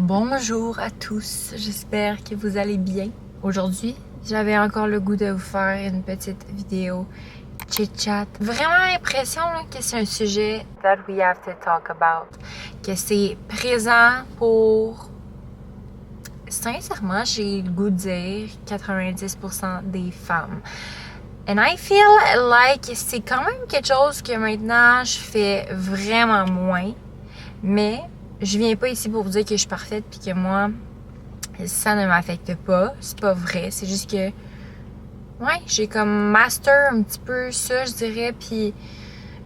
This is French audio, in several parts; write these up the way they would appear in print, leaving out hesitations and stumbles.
Bonjour à tous, j'espère que vous allez bien. Aujourd'hui, j'avais encore le goût de vous faire une petite vidéo chit-chat. Vraiment l'impression que c'est un sujet that we have to talk about, que c'est présent pour, sincèrement, j'ai le goût de dire 90% des femmes. And I feel like c'est quand même quelque chose que maintenant je fais vraiment moins, mais je viens pas ici pour vous dire que je suis parfaite puis que moi, ça ne m'affecte pas. C'est pas vrai. C'est juste que, ouais, j'ai comme master un petit peu ça, je dirais. Puis,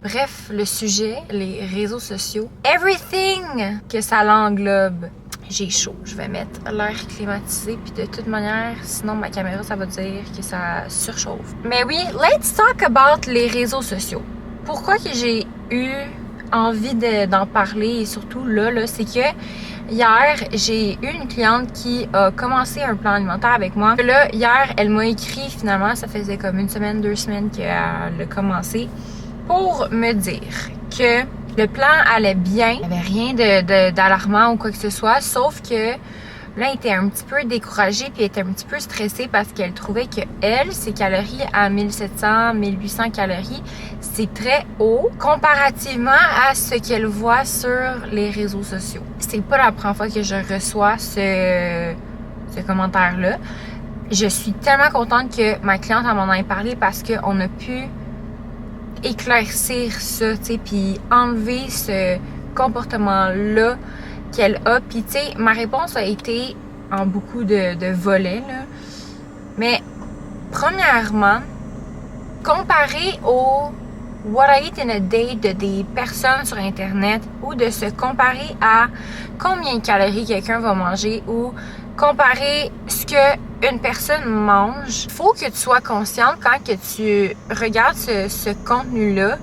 bref, le sujet, les réseaux sociaux, everything que ça l'englobe. J'ai chaud. Je vais mettre l'air climatisé. Puis de toute manière, sinon ma caméra, ça va dire que ça surchauffe. Mais oui, let's talk about les réseaux sociaux. Pourquoi que j'ai eu envie d'en parler et surtout là, c'est que hier, j'ai eu une cliente qui a commencé un plan alimentaire avec moi. Là, hier, elle m'a écrit finalement, ça faisait comme 1 semaine, 2 semaines qu'elle a commencé, pour me dire que le plan allait bien, il n'y avait rien d'alarmant ou quoi que ce soit, sauf que là, elle était un petit peu découragée puis elle était un petit peu stressée parce qu'elle trouvait que elle, ses calories à 1700, 1800 calories, c'est très haut comparativement à ce qu'elle voit sur les réseaux sociaux. C'est pas la première fois que je reçois ce commentaire-là. Je suis tellement contente que ma cliente m'en ait parlé parce qu'on a pu éclaircir ça, tu sais, puis enlever ce comportement-là qu'elle a. Puis, tu sais, ma réponse a été en beaucoup de volets, là. Mais, premièrement, comparé au what I eat in a day de des personnes sur Internet ou de se comparer à combien de calories quelqu'un va manger ou comparer ce que une personne mange, faut que tu sois consciente quand que tu regardes ce contenu-là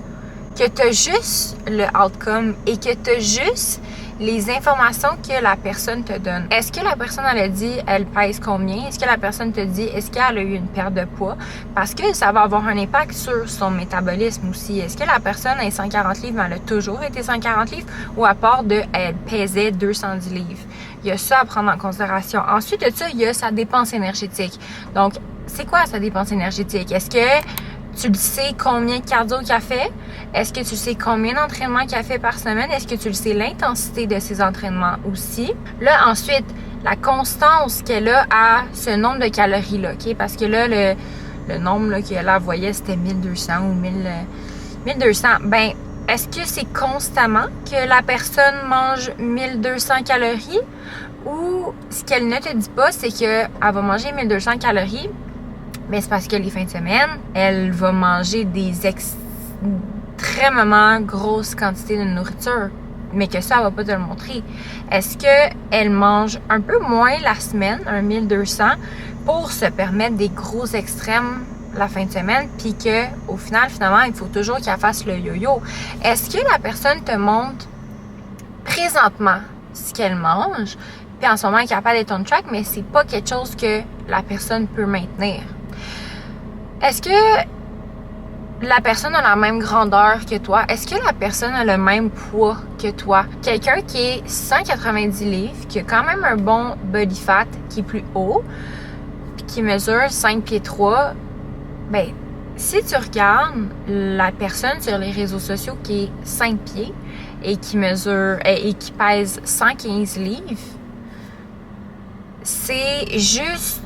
que tu as juste le outcome et que tu as juste les informations que la personne te donne. Est-ce que la personne, elle a dit, elle pèse combien? Est-ce que la personne te dit, est-ce qu'elle a eu une perte de poids? Parce que ça va avoir un impact sur son métabolisme aussi. Est-ce que la personne est 140 livres, mais elle a toujours été 140 livres? Ou à part de, elle pesait 210 livres? Il y a ça à prendre en considération. Ensuite de ça, il y a sa dépense énergétique. Donc, c'est quoi sa dépense énergétique? Est-ce que tu le sais combien de cardio qu'elle fait? Est-ce que tu sais combien d'entraînements qu'elle fait par semaine? Est-ce que tu le sais l'intensité de ses entraînements aussi? Là, ensuite, la constance qu'elle a à ce nombre de calories-là, OK? Parce que là, le nombre qu'elle voyait, c'était 1200 ou 1200. Ben, est-ce que c'est constamment que la personne mange 1200 calories? Ou ce qu'elle ne te dit pas, c'est qu'elle va manger 1200 calories, mais c'est parce que les fins de semaine, elle va manger des extrêmement grosses quantités de nourriture, mais que ça, elle va pas te le montrer. Est-ce qu'elle mange un peu moins la semaine, un 1200, pour se permettre des gros extrêmes la fin de semaine, puis que au final, finalement, il faut toujours qu'elle fasse le yo-yo? Est-ce que la personne te montre présentement ce qu'elle mange, puis en ce moment, elle est capable d'être on track, mais c'est pas quelque chose que la personne peut maintenir? Est-ce que la personne a la même grandeur que toi? Est-ce que la personne a le même poids que toi? Quelqu'un qui est 190 livres, qui a quand même un bon body fat, qui est plus haut, puis qui mesure 5 pieds 3, ben, si tu regardes la personne sur les réseaux sociaux qui est 5 pieds et qui mesure et qui pèse 115 livres, c'est juste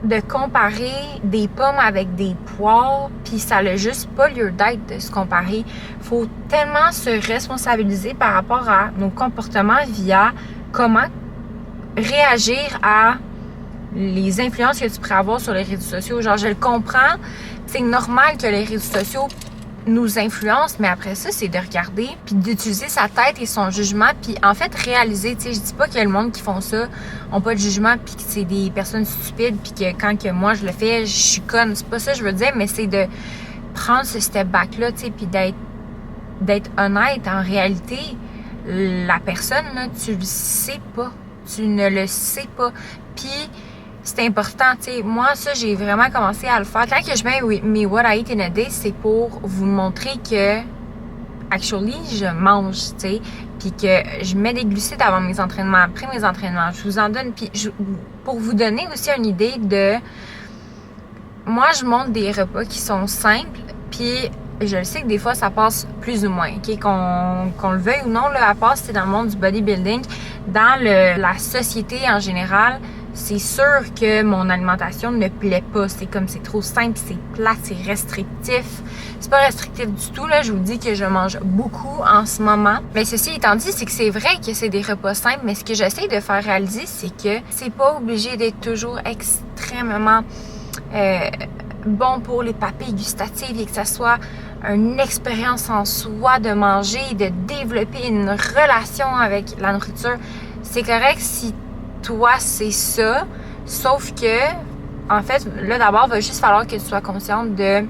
de comparer des pommes avec des poires, puis ça n'a juste pas lieu d'être de se comparer. Faut tellement se responsabiliser par rapport à nos comportements via comment réagir à les influences que tu pourrais avoir sur les réseaux sociaux. Genre, je le comprends, c'est normal que les réseaux sociaux nous influencent, mais après ça, c'est de regarder puis d'utiliser sa tête et son jugement, puis en fait réaliser, tu sais, je dis pas que le monde qui font ça ont pas de jugement puis que c'est des personnes stupides puis que quand que moi je le fais, je suis conne, c'est pas ça que je veux dire, mais c'est de prendre ce step back là, tu sais, puis d'être honnête. En réalité, la personne là, tu le sais pas, tu ne le sais pas, puis c'est important, tu sais. Moi, ça, j'ai vraiment commencé à le faire. Quand que je mets mes What I Eat in a Day, c'est pour vous montrer que, actually, je mange, tu sais. puis que je mets des glucides avant mes entraînements, après mes entraînements, je vous en donne, puis pour vous donner aussi une idée de... Moi, je montre des repas qui sont simples, puis je le sais que des fois, ça passe plus ou moins, OK? Qu'on le veuille ou non, là, à part c'est dans le monde du bodybuilding, dans la société en général, c'est sûr que mon alimentation ne plaît pas. C'est comme, c'est trop simple, c'est plat, c'est restrictif. C'est pas restrictif du tout, là. Je vous dis que je mange beaucoup en ce moment. Mais ceci étant dit, c'est que c'est vrai que c'est des repas simples, mais ce que j'essaie de faire réaliser, c'est que c'est pas obligé d'être toujours extrêmement bon pour les papilles gustatives et que ça soit une expérience en soi de manger, de développer une relation avec la nourriture. C'est correct si toi, c'est ça, sauf que, en fait, là, d'abord, il va juste falloir que tu sois consciente de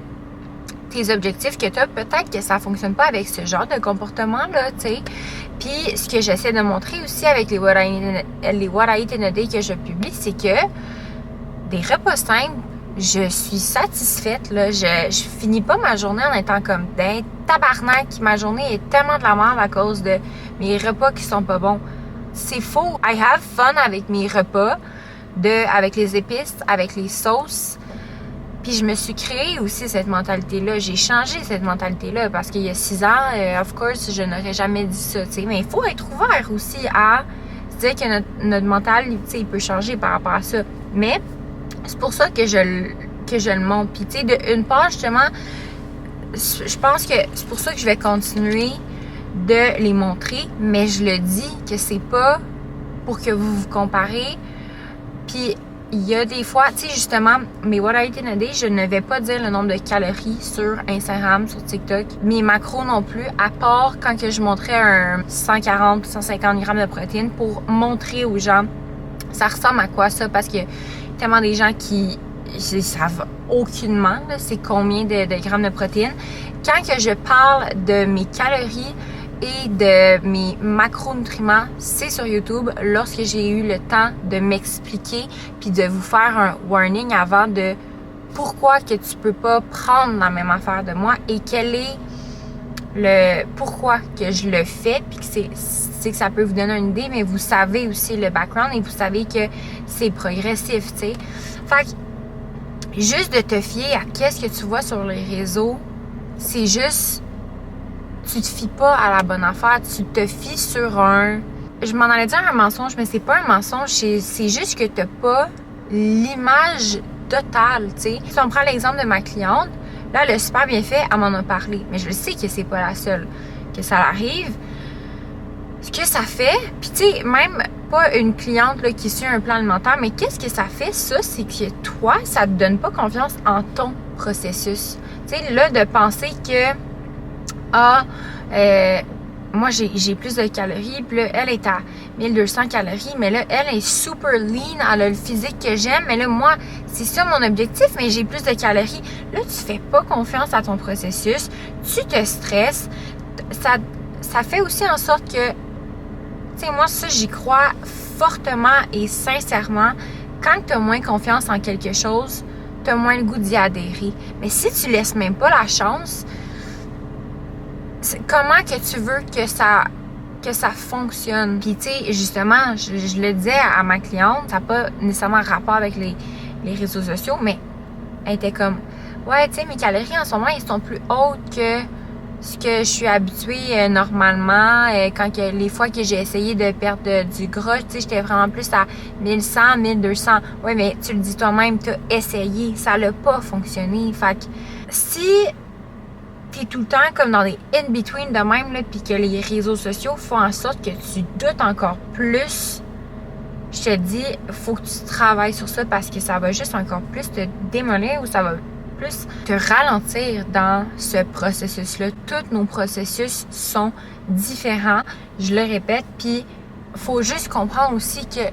tes objectifs que tu as. Peut-être que ça fonctionne pas avec ce genre de comportement-là, tu sais. Puis, ce que j'essaie de montrer aussi avec les What I Eat in a Day que je publie, c'est que des repas simples, je suis satisfaite, là. Je finis pas ma journée en étant comme d'un tabarnak. Ma journée est tellement de la merde à cause de mes repas qui sont pas bons. C'est faux. I have fun avec mes repas, avec les épices, avec les sauces. Puis je me suis créée aussi cette mentalité-là. J'ai changé cette mentalité-là parce qu'il y a 6 ans, of course, je n'aurais jamais dit ça, tu sais. Mais il faut être ouvert aussi à se dire que notre mental, tu sais, il peut changer par rapport à ça. Mais c'est pour ça que je le montre. Puis tu sais, d'une part, justement, je pense que c'est pour ça que je vais continuer de les montrer, mais je le dis que c'est pas pour que vous vous comparez. Puis il y a des fois, tu sais, justement, mes What I Eat in a Day, je ne vais pas dire le nombre de calories sur Instagram, sur TikTok, mes macros non plus, à part quand que je montrais un 140 150 grammes de protéines pour montrer aux gens ça ressemble à quoi ça, parce que tellement des gens qui savent aucunement c'est combien de grammes de protéines. Quand que je parle de mes calories et de mes macronutriments, c'est sur YouTube, lorsque j'ai eu le temps de m'expliquer puis de vous faire un warning avant de pourquoi que tu peux pas prendre la même affaire de moi et quel est le pourquoi que je le fais, puis que c'est que ça peut vous donner une idée, mais vous savez aussi le background et vous savez que c'est progressif, tu sais. Fait que juste de te fier à qu'est-ce que tu vois sur les réseaux, c'est juste, tu te fies pas à la bonne affaire, tu te fies sur je m'en allais dire un mensonge, mais c'est pas un mensonge, c'est juste que t'as pas l'image totale, tu sais. Si on prend l'exemple de ma cliente, là, elle a super bien fait, elle m'en a parlé, mais je sais que c'est pas la seule, que ça arrive. Ce que ça fait, puis tu sais, même pas une cliente là, qui suit un plan alimentaire, mais qu'est-ce que ça fait, ça, c'est que toi, ça te donne pas confiance en ton processus. Tu sais, là, de penser que, moi, j'ai plus de calories, puis là, elle est à 1200 calories, mais là, elle est super lean, elle a le physique que j'aime, mais là, moi, c'est ça mon objectif, mais j'ai plus de calories. Là, tu fais pas confiance à ton processus, tu te stresses, ça fait aussi en sorte que, tu sais, moi, ça, j'y crois fortement et sincèrement. Quand tu as moins confiance en quelque chose, tu as moins le goût d'y adhérer. Mais si tu laisses même pas la chance, comment que tu veux que ça fonctionne? Puis, tu sais, justement, je le disais à ma cliente, ça n'a pas nécessairement rapport avec les réseaux sociaux, mais elle était comme, ouais, tu sais, mes calories en ce moment, elles sont plus hautes que ce que je suis habituée normalement. Les fois que j'ai essayé de perdre du gras, tu sais, j'étais vraiment plus à 1100, 1200. Ouais, mais tu le dis toi-même, tu as essayé, ça n'a pas fonctionné. Fait que si t'es tout le temps comme dans des in-between de même, là, puis que les réseaux sociaux font en sorte que tu doutes encore plus, je te dis, faut que tu travailles sur ça parce que ça va juste encore plus te démolir ou ça va plus te ralentir dans ce processus-là. Tous nos processus sont différents, je le répète, puis faut juste comprendre aussi que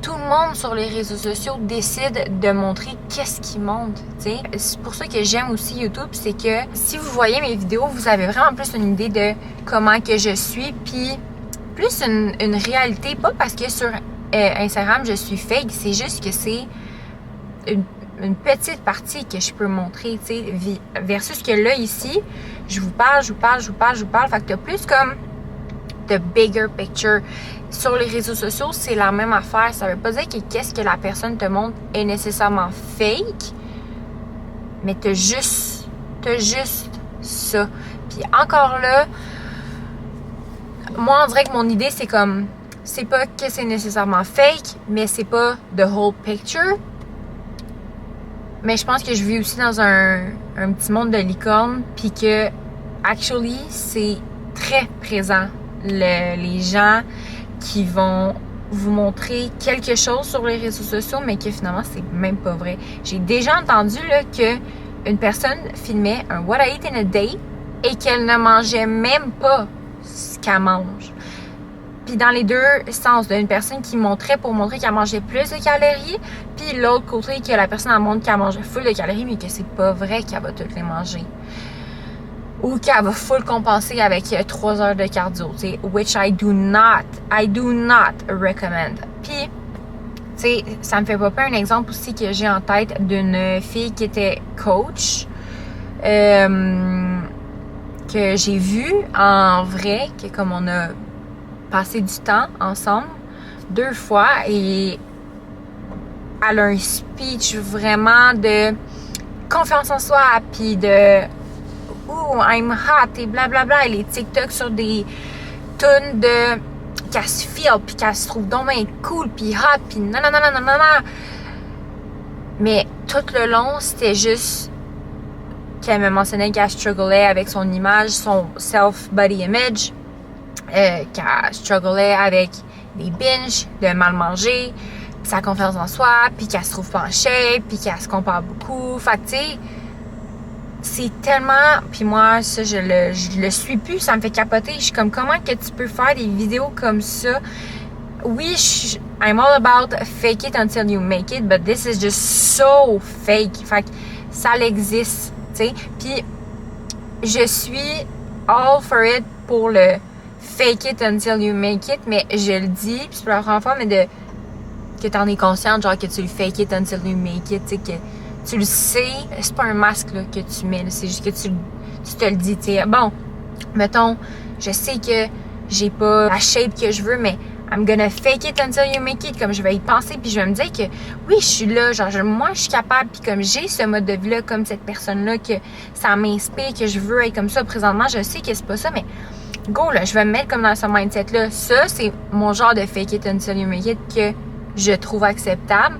tout le monde sur les réseaux sociaux décide de montrer qu'est-ce qu'ils montrent, tu sais. C'est pour ça que j'aime aussi YouTube, c'est que si vous voyez mes vidéos, vous avez vraiment plus une idée de comment que je suis, puis plus une réalité, pas parce que sur Instagram je suis fake, c'est juste que c'est une petite partie que je peux montrer, tu sais, versus que là, ici, je vous parle, fait que t'as plus comme the bigger picture. Sur les réseaux sociaux, c'est la même affaire. Ça veut pas dire que qu'est-ce que la personne te montre est nécessairement fake, mais t'as juste ça. Puis encore là, moi, on dirait que mon idée, c'est comme, c'est pas que c'est nécessairement fake, mais c'est pas the whole picture. Mais je pense que je vis aussi dans un petit monde de licorne, puis que, actually, c'est très présent. Les gens qui vont vous montrer quelque chose sur les réseaux sociaux, mais que finalement, c'est même pas vrai. J'ai déjà entendu là, que une personne filmait un What I Eat in a Day et qu'elle ne mangeait même pas ce qu'elle mange. Puis dans les deux sens, d'une personne qui montrait pour montrer qu'elle mangeait plus de calories, puis l'autre côté que la personne elle montre qu'elle mangeait full de calories, mais que c'est pas vrai qu'elle va toutes les manger. Ou qu'elle va full compenser avec 3 heures de cardio, tu sais, which I do not recommend. Puis, tu sais, ça me fait pas peur. Un exemple aussi que j'ai en tête d'une fille qui était coach, que j'ai vue en vrai, que comme on a passé du temps ensemble 2 fois, et elle a un speech vraiment de confiance en soi, puis de « I'm hot » et blablabla, et les TikTok sur des tunes de qu'elle se feel, puis qu'elle se trouve donc bien cool, puis hot, puis nanana. Mais tout le long, c'était juste qu'elle me mentionnait qu'elle strugglait avec son image, son self-body image, qu'elle strugglait avec des binges, de mal manger, puis sa confiance en soi, puis qu'elle se trouve pas en shape, puis qu'elle se compare beaucoup. Fait que tu sais, c'est tellement... Puis moi, ça, je le suis plus, ça me fait capoter. Je suis comme, comment que tu peux faire des vidéos comme ça? Oui, I'm all about fake it until you make it, but this is just so fake. Fait que ça l'existe, tu sais. Puis je suis all for it pour le fake it until you make it, mais je le dis, puis c'est pour la première fois, mais que t'en es consciente, genre que tu le fake it until you make it, tu sais, que tu le sais, c'est pas un masque là, que tu mets, là, c'est juste que tu te le dis, tu sais. Bon, mettons, je sais que j'ai pas la shape que je veux, mais I'm gonna fake it until you make it, comme je vais y penser, puis je vais me dire que oui, je suis là, genre moi je suis capable, puis comme j'ai ce mode de vie là, comme cette personne là, que ça m'inspire, que je veux être comme ça présentement, je sais que c'est pas ça, mais go là, je vais me mettre comme dans ce mindset là. Ça, c'est mon genre de fake it until you make it que je trouve acceptable.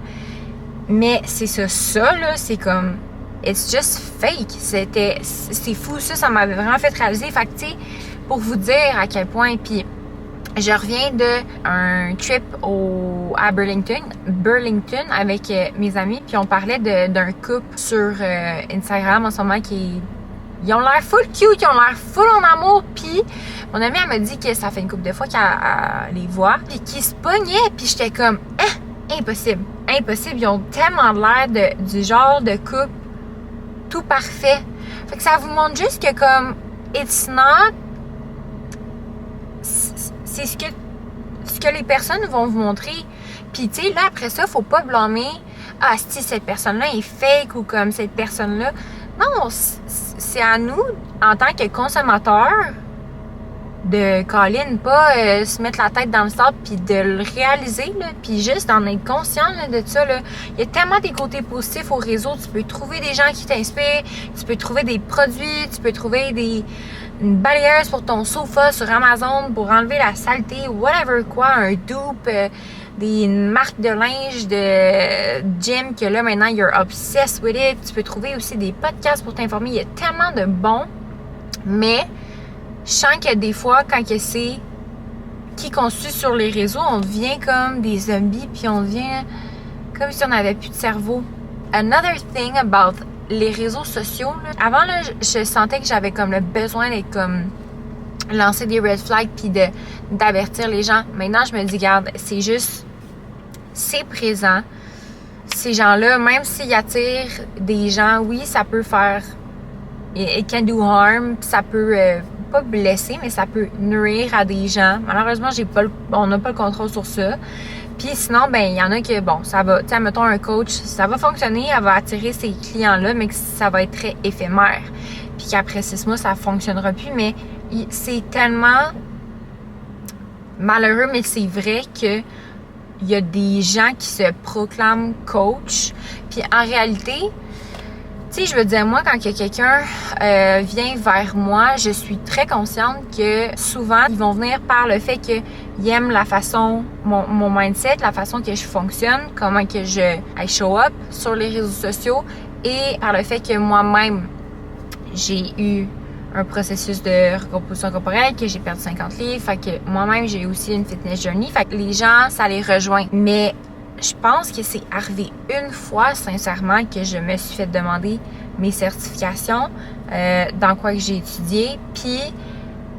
Mais c'est ça là, c'est comme it's just fake. C'est fou, ça m'avait vraiment fait réaliser. Fait que tu sais, pour vous dire à quel point, puis je reviens d'un trip à Burlington avec mes amis, puis on parlait d'un couple sur Instagram en ce moment ils ont l'air full cute, ils ont l'air full en amour, puis mon amie elle me dit que ça fait une couple de fois qu'elle les voit, puis qu'ils se pognaient, puis j'étais comme impossible, ils ont tellement l'air du genre de couple tout parfait. Fait que ça vous montre juste que comme it's not, c'est ce que les personnes vont vous montrer. Puis tu sais, là après ça, faut pas blâmer si cette personne-là est fake ou comme cette personne-là. Non, c'est à nous, en tant que consommateurs, de pas se mettre la tête dans le sable puis de le réaliser, là, puis juste d'en être conscient là, de ça. Là. Il y a tellement des côtés positifs au réseau. Tu peux trouver des gens qui t'inspirent, tu peux trouver des produits, tu peux trouver une balayeuse pour ton sofa sur Amazon pour enlever la saleté, whatever quoi, un dupe, des marques de linge de gym que là maintenant you're obsessed with it. Tu peux trouver aussi des podcasts pour t'informer. Il y a tellement de bons, mais je sens que des fois quand c'est qui qu'on suit sur les réseaux, on devient comme des zombies, puis on devient comme si on n'avait plus de cerveau. Another thing about les réseaux sociaux, là, avant là, je sentais que j'avais comme le besoin d'être comme lancer des red flags puis d'avertir les gens. Maintenant, je me dis, regarde, c'est présent. Ces gens-là, même s'ils attirent des gens, oui, ça peut faire it can do harm, ça peut pas blesser, mais ça peut nuire à des gens. Malheureusement, on n'a pas le contrôle sur ça. Puis sinon, ben il y en a que, bon, ça va, tu sais, mettons un coach, ça va fonctionner, elle va attirer ces clients-là, mais que ça va être très éphémère. Puis qu'après 6 mois, ça fonctionnera plus, mais c'est tellement malheureux, mais c'est vrai que il y a des gens qui se proclament coach. Puis en réalité, tu sais, je veux dire, moi, quand quelqu'un vient vers moi, je suis très consciente que souvent, ils vont venir par le fait qu'ils aiment la façon, mon mindset, la façon que je fonctionne, comment que I show up sur les réseaux sociaux et par le fait que moi-même, j'ai eu un processus de recomposition corporelle, que j'ai perdu 50 livres, fait que moi-même, j'ai aussi une fitness journey, fait que les gens, ça les rejoint. Mais je pense que c'est arrivé une fois, sincèrement, que je me suis fait demander mes certifications, dans quoi que j'ai étudié. Puis,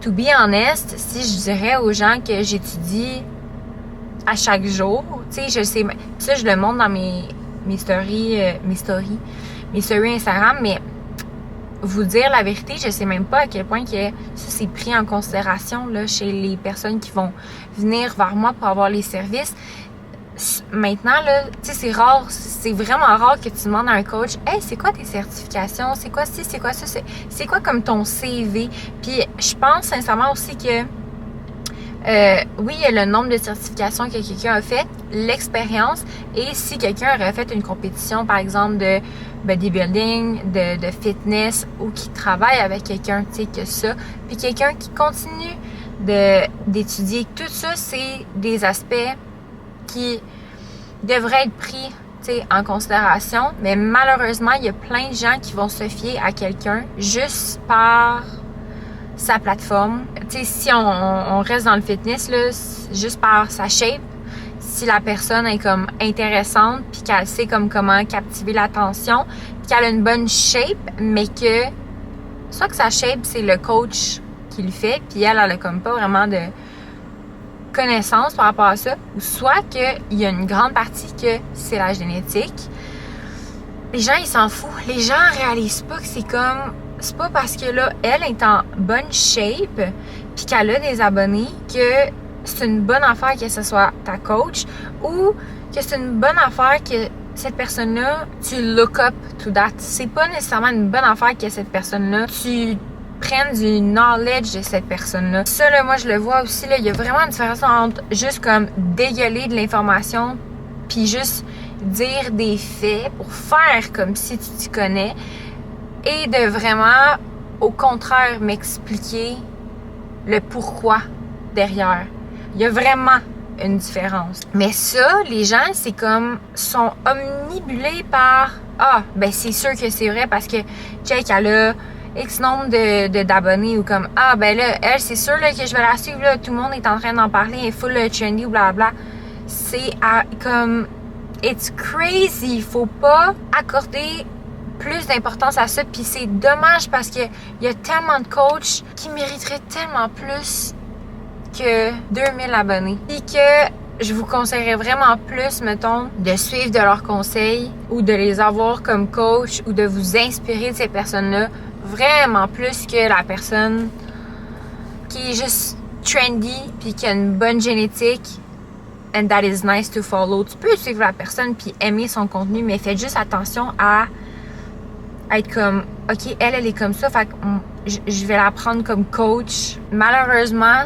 to be honest, si je dirais aux gens que j'étudie à chaque jour, tu sais, je sais, ça je le montre dans mes stories Instagram, mais vous dire la vérité, je sais même pas à quel point que ça c'est pris en considération là, chez les personnes qui vont venir vers moi pour avoir les services. Maintenant, là, tu sais, c'est rare, c'est vraiment rare que tu demandes à un coach « Hey, c'est quoi tes certifications? C'est quoi ci? C'est quoi ça? C'est quoi comme ton CV? » Puis je pense sincèrement aussi que oui, il y a le nombre de certifications que quelqu'un a fait, l'expérience, et si quelqu'un aurait fait une compétition, par exemple, de bodybuilding, de fitness, ou qui travaille avec quelqu'un, tu sais, que ça, puis quelqu'un qui continue d'étudier, tout ça, c'est des aspects qui devraient être pris, tu sais, en considération, mais malheureusement, il y a plein de gens qui vont se fier à quelqu'un juste par sa plateforme. Tu sais, si on reste dans le fitness, là, juste par sa shape, si la personne est comme intéressante, puis qu'elle sait comme comment captiver l'attention, puis qu'elle a une bonne shape, mais que soit que sa shape, c'est le coach qui le fait, puis elle a comme pas vraiment de connaissance par rapport à ça, ou soit qu'il y a une grande partie que c'est la génétique. Les gens, ils s'en foutent. Les gens réalisent pas que c'est pas parce que là, elle est en bonne shape puis qu'elle a des abonnés que c'est une bonne affaire que ce soit ta coach ou que c'est une bonne affaire que cette personne-là, tu look up to that. C'est pas nécessairement une bonne affaire que cette personne-là, tu prennes du knowledge de cette personne-là. Ça, là, moi, je le vois aussi, là, il y a vraiment une différence entre juste comme dégueuler de l'information puis juste dire des faits pour faire comme si tu t'y connais et de vraiment, au contraire, m'expliquer le pourquoi derrière. Il y a vraiment une différence. Mais ça, les gens, c'est comme, sont omnibulés par « Ah, ben c'est sûr que c'est vrai parce que, check, elle a X nombre d'abonnés » ou comme « Ah, ben là, elle, c'est sûr là, que je vais la suivre, là, tout le monde est en train d'en parler, elle est full trendy ou blablabla. » C'est comme, it's crazy, il faut pas accorder plus d'importance à ça, puis c'est dommage parce que il y a tellement de coachs qui mériteraient tellement plus que 2000 abonnés. Et que je vous conseillerais vraiment plus, mettons, de suivre de leurs conseils ou de les avoir comme coach ou de vous inspirer de ces personnes-là vraiment plus que la personne qui est juste trendy puis qui a une bonne génétique and that is nice to follow. Tu peux suivre la personne puis aimer son contenu, mais faites juste attention à être comme, OK, elle est comme ça, fait que je vais la prendre comme coach. Malheureusement,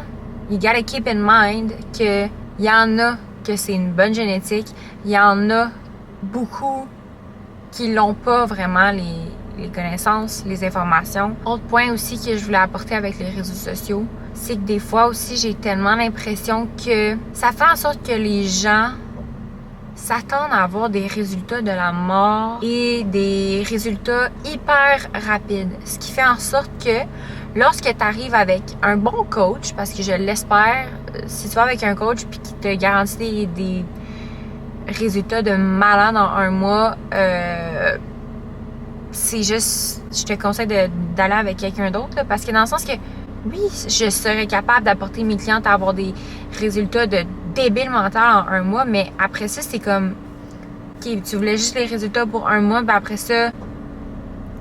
you gotta keep in mind que il y en a que c'est une bonne génétique, il y en a beaucoup qui l'ont pas vraiment les connaissances, les informations. Autre point aussi que je voulais apporter avec les réseaux sociaux, c'est que des fois aussi, j'ai tellement l'impression que ça fait en sorte que les gens s'attendent à avoir des résultats de la mort et des résultats hyper rapides. Ce qui fait en sorte que lorsque tu arrives avec un bon coach, parce que je l'espère, si tu vas avec un coach puis qui te garantit des résultats de malade en un mois, c'est juste, je te conseille d'aller avec quelqu'un d'autre, là, parce que dans le sens que oui, je serais capable d'apporter mes clientes à avoir des résultats de débile mental en un mois, mais après ça, c'est comme, OK, tu voulais juste les résultats pour un mois, ben après ça,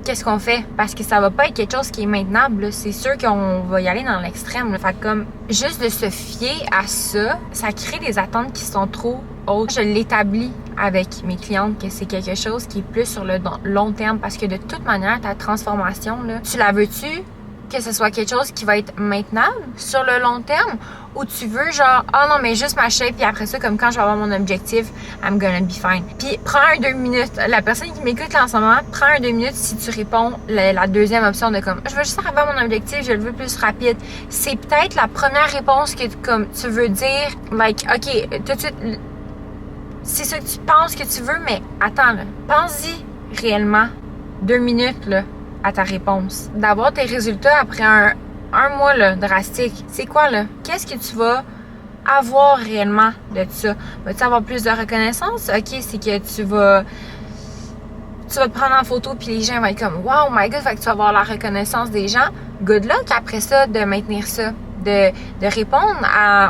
qu'est-ce qu'on fait? Parce que ça va pas être quelque chose qui est maintenable, là. C'est sûr qu'on va y aller dans l'extrême, là. Fait comme, juste de se fier à ça, ça crée des attentes qui sont trop hautes. Je l'établis avec mes clientes que c'est quelque chose qui est plus sur le long terme, parce que de toute manière, ta transformation, là, tu la veux-tu que ce soit quelque chose qui va être maintenable sur le long terme ou tu veux genre, oh non, mais juste ma shape, puis après ça, comme quand je vais avoir mon objectif, I'm gonna be fine. Puis prends un 2 minutes. La personne qui m'écoute là en ce moment, prends un 2 minutes si tu réponds la deuxième option de comme, je veux juste arriver à mon objectif, je le veux plus rapide. C'est peut-être la première réponse que comme tu veux dire, like, ok, tout de suite, c'est ça que tu penses que tu veux, mais attends, là, pense-y réellement 2 minutes là, à ta réponse. D'avoir tes résultats après un mois là, drastique. C'est quoi là? Qu'est-ce que tu vas avoir réellement de ça? Vas-tu avoir plus de reconnaissance? Ok, c'est que tu vas te prendre en photo puis les gens vont être comme wow my god, fait que tu vas avoir la reconnaissance des gens. Good luck après ça de maintenir ça. De répondre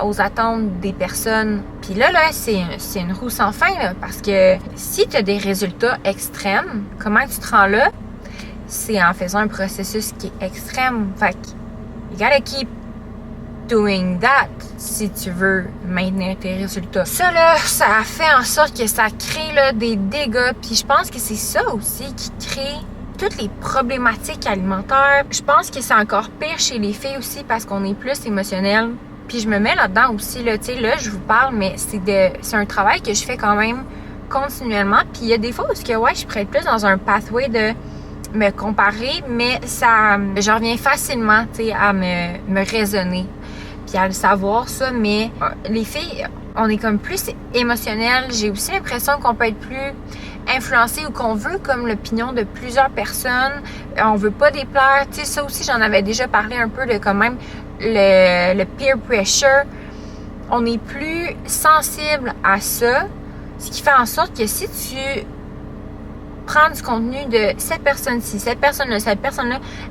aux attentes des personnes. Puis là, c'est une roue sans fin, là, parce que si tu as des résultats extrêmes, comment tu te rends là? C'est en faisant un processus qui est extrême. Fait que, you gotta keep doing that si tu veux maintenir tes résultats. Ça, là, ça a fait en sorte que ça crée là, des dégâts. Puis je pense que c'est ça aussi qui crée toutes les problématiques alimentaires. Je pense que c'est encore pire chez les filles aussi parce qu'on est plus émotionnel. Puis je me mets là-dedans aussi, là, tu sais, là, je vous parle, mais c'est un travail que je fais quand même continuellement. Puis il y a des fois où je pourrais être plus dans un pathway de me comparer, mais ça, je reviens facilement, tu sais, à me raisonner. Puis à le savoir, ça, mais les filles, on est comme plus émotionnel. J'ai aussi l'impression qu'on peut être plus influencé ou qu'on veut comme l'opinion de plusieurs personnes. On veut pas déplaire. Tu sais, ça aussi, j'en avais déjà parlé un peu de quand même le peer pressure. On est plus sensible à ça, ce qui fait en sorte que si tu prends du contenu de cette personne-ci, cette personne-là,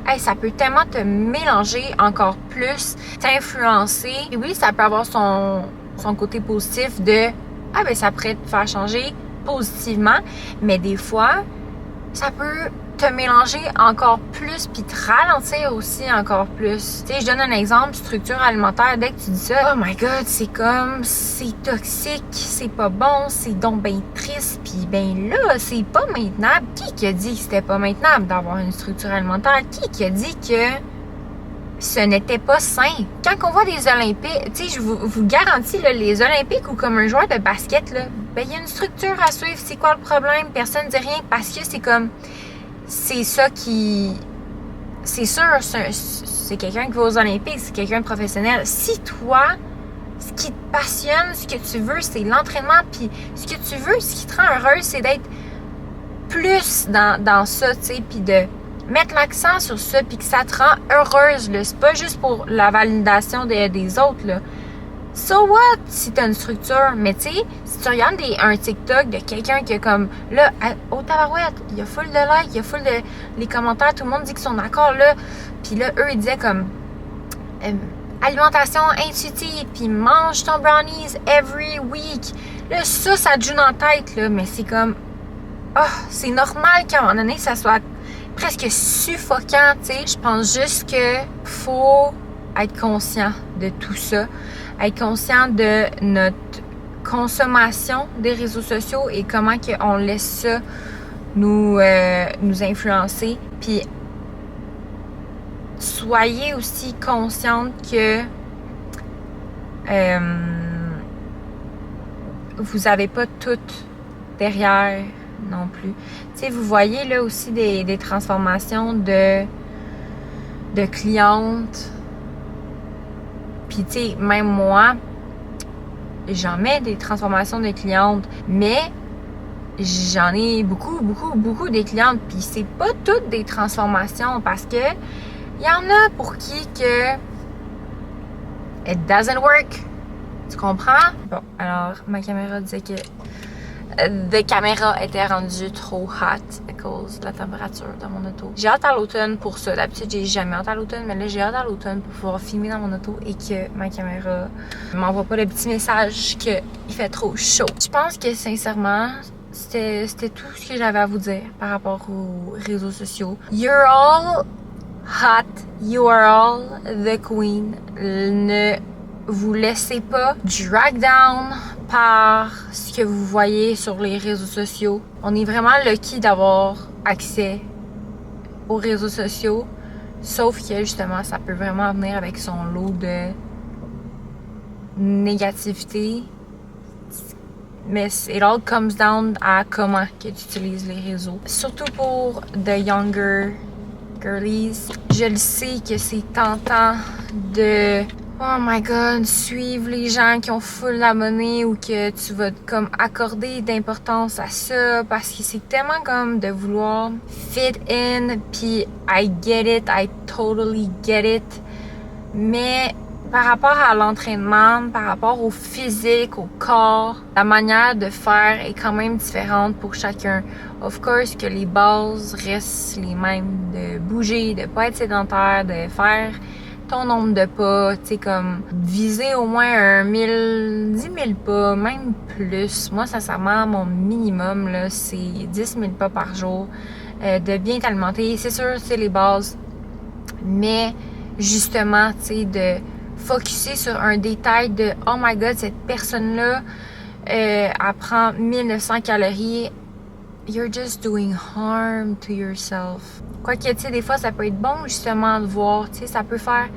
hey, ça peut tellement te mélanger encore plus, t'influencer. Et oui, ça peut avoir son côté positif de ça pourrait te faire changer positivement, mais des fois, ça peut te mélanger encore plus puis te ralentir aussi encore plus. Tu sais, je donne un exemple, structure alimentaire, dès que tu dis ça, oh my god, c'est toxique, c'est pas bon, c'est donc ben triste, puis ben là, c'est pas maintenable. Qui a dit que c'était pas maintenable d'avoir une structure alimentaire? Qui a dit que ce n'était pas sain? Quand on voit des Olympiques, tu sais, je vous garantis, là, les Olympiques ou comme un joueur de basket, là, ben il y a une structure à suivre. C'est quoi le problème? Personne ne dit rien parce que c'est comme... C'est ça qui... C'est sûr, c'est quelqu'un qui va aux Olympiques, c'est quelqu'un de professionnel. Si toi, ce qui te passionne, ce que tu veux, c'est l'entraînement, puis ce que tu veux, ce qui te rend heureuse, c'est d'être plus dans ça, tu sais, puis de mettre l'accent sur ça, puis que ça te rend heureuse, là. C'est pas juste pour la validation des autres, là. So what si t'as une structure? Mais tu sais, si tu regardes un TikTok de quelqu'un qui a comme, là, au tabarouette, il y a full de likes, il y a full de... Les commentaires, tout le monde dit qu'ils sont d'accord, là. Puis là, eux, ils disaient comme... alimentation intuitive, puis mange ton brownies every week. Là, ça te joue dans la tête, là. Mais c'est comme... c'est normal qu'à un moment donné, ça soit presque suffocant, tu sais. Je pense juste que faut être conscient de tout ça. Être conscient de notre consommation des réseaux sociaux et comment on laisse ça nous influencer. Puis soyez aussi consciente que vous n'avez pas tout derrière non plus. Tu sais, vous voyez là aussi des transformations de clientes. Puis tu sais, même moi, j'en mets des transformations de clientes, mais j'en ai beaucoup des clientes. Puis c'est pas toutes des transformations parce que il y en a pour qui que it doesn't work. Tu comprends? Bon, alors ma caméra disait que la caméra était rendue trop hot à cause de la température dans mon auto. J'ai hâte à l'automne pour ça. D'habitude, j'ai jamais hâte à l'automne, mais là, j'ai hâte à l'automne pour pouvoir filmer dans mon auto et que ma caméra m'envoie pas le petit message qu'il fait trop chaud. Je pense que, sincèrement, c'était tout ce que j'avais à vous dire par rapport aux réseaux sociaux. You're all hot. You are all the queen. Ne vous laissez pas drag down par ce que vous voyez sur les réseaux sociaux. On est vraiment lucky d'avoir accès aux réseaux sociaux. Sauf que justement, ça peut vraiment venir avec son lot de négativité. Mais it all comes down à comment que tu utilises les réseaux. Surtout pour the younger girlies. Je le sais que c'est tentant de oh my god, suivre les gens qui ont full d'abonnés ou que tu vas comme accorder d'importance à ça parce que c'est tellement comme de vouloir fit in, puis I get it, I totally get it. Mais par rapport à l'entraînement, par rapport au physique, au corps, la manière de faire est quand même différente pour chacun. Of course que les bases restent les mêmes, de bouger, de pas être sédentaire, de faire ton nombre de pas, tu sais, comme viser au moins 10 000 pas, même plus. Moi, sincèrement, mon minimum, là, c'est 10 000 pas par jour, de bien t'alimenter. C'est sûr, c'est les bases, mais justement, tu sais, de focusser sur un détail de « Oh my God, cette personne-là, elle prend 1900 calories. » You're just doing harm to yourself. Quoique, tu sais, des fois, ça peut être bon, justement, de voir, tu sais, ça peut faire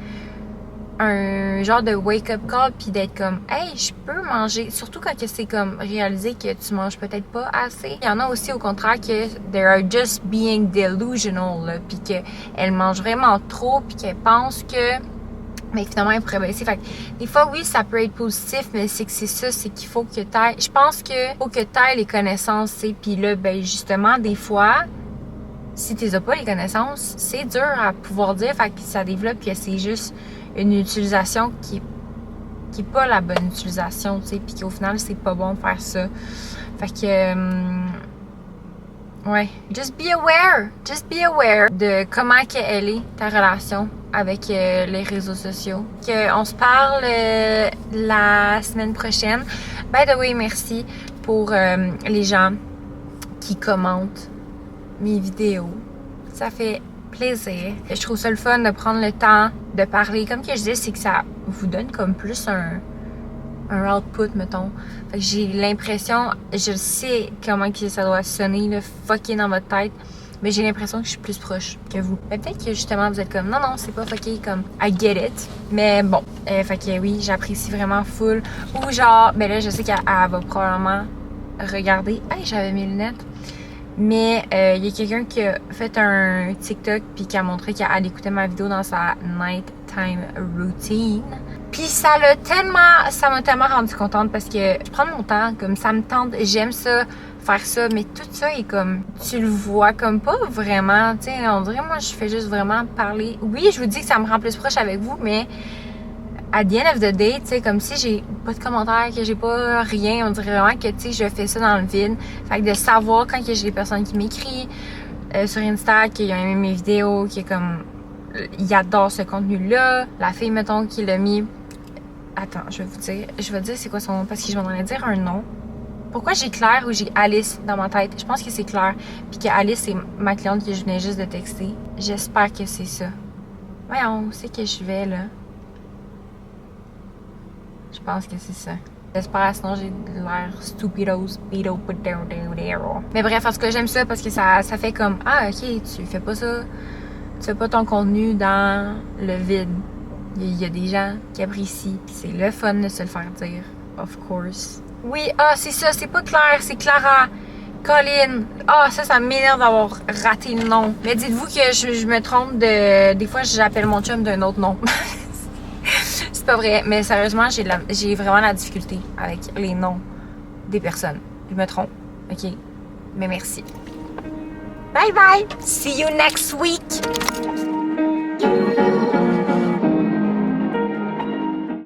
un genre de wake-up call puis d'être comme « Hey, je peux manger. » Surtout quand c'est comme réaliser que tu manges peut-être pas assez. Il y en a aussi, au contraire, que they are just being delusional, là, puis qu'elles mangent vraiment trop puis qu'elles pensent que mais finalement, elle pourrait baisser. Fait que, des fois, oui, ça peut être positif, mais c'est que c'est ça, c'est qu'il faut que t'ailles. Je pense que faut que t'ailles les connaissances, tu sais. Puis là, ben, justement, des fois, si t'as pas les connaissances, c'est dur à pouvoir dire. Fait que ça développe que c'est juste une utilisation qui est pas la bonne utilisation, tu sais. Puis qu'au final, c'est pas bon de faire ça. Fait que, ouais. Just be aware. Just be aware de comment qu'elle est, ta relation avec les réseaux sociaux. On se parle la semaine prochaine. By the way, merci pour les gens qui commentent mes vidéos. Ça fait plaisir. Je trouve ça le fun de prendre le temps de parler. Comme que je dis, c'est que ça vous donne comme plus un output, mettons. Fait que j'ai l'impression, je sais comment que ça doit sonner, le fucké dans votre tête. Mais j'ai l'impression que je suis plus proche que vous. Mais peut-être que justement vous êtes comme non, c'est pas fucké, comme I get it. Mais bon, fait que oui, j'apprécie vraiment full. Ou genre, ben là, je sais qu'elle va probablement regarder. Hey, j'avais mes lunettes. Mais il y a quelqu'un qui a fait un TikTok puis qui a montré qu'elle écoutait ma vidéo dans sa nighttime routine. Puis ça m'a tellement rendue contente parce que je prends mon temps, comme ça me tente, j'aime ça, faire ça, mais tout ça est comme, tu le vois comme pas vraiment, tu sais, on dirait moi je fais juste vraiment parler. Oui, je vous dis que ça me rend plus proche avec vous, mais at the end of the day, tu sais, comme si j'ai pas de commentaires, que j'ai pas rien, on dirait vraiment que, tu sais, je fais ça dans le vide. Fait que de savoir quand j'ai des personnes qui m'écrivent sur Insta, qui ont aimé mes vidéos, qui est comme, ils adorent ce contenu-là, la fille, mettons, qui l'a mis. Attends, je vais dire c'est quoi son nom, parce que je m'en allais dire un nom. Pourquoi j'ai Claire ou j'ai Alice dans ma tête? Je pense que c'est Claire. Puis que Alice, c'est ma cliente que je venais juste de texter. J'espère que c'est ça. Voyons, où c'est que je vais, là? Je pense que c'est ça. J'espère, sinon j'ai l'air stupidos. Mais bref, en tout cas, j'aime ça parce que ça fait comme, ah, ok, tu fais pas ça. Tu fais pas ton contenu dans le vide. Il y a des gens qui apprécient. Puis c'est le fun de se le faire dire. Of course. Oui, c'est ça, c'est pas Claire, c'est Clara. Colline. Ça m'énerve d'avoir raté le nom. Mais dites-vous que je me trompe des fois, j'appelle mon chum d'un autre nom. C'est pas vrai, mais sérieusement, j'ai vraiment la difficulté avec les noms des personnes. Je me trompe, ok? Mais merci. Bye bye! See you next week!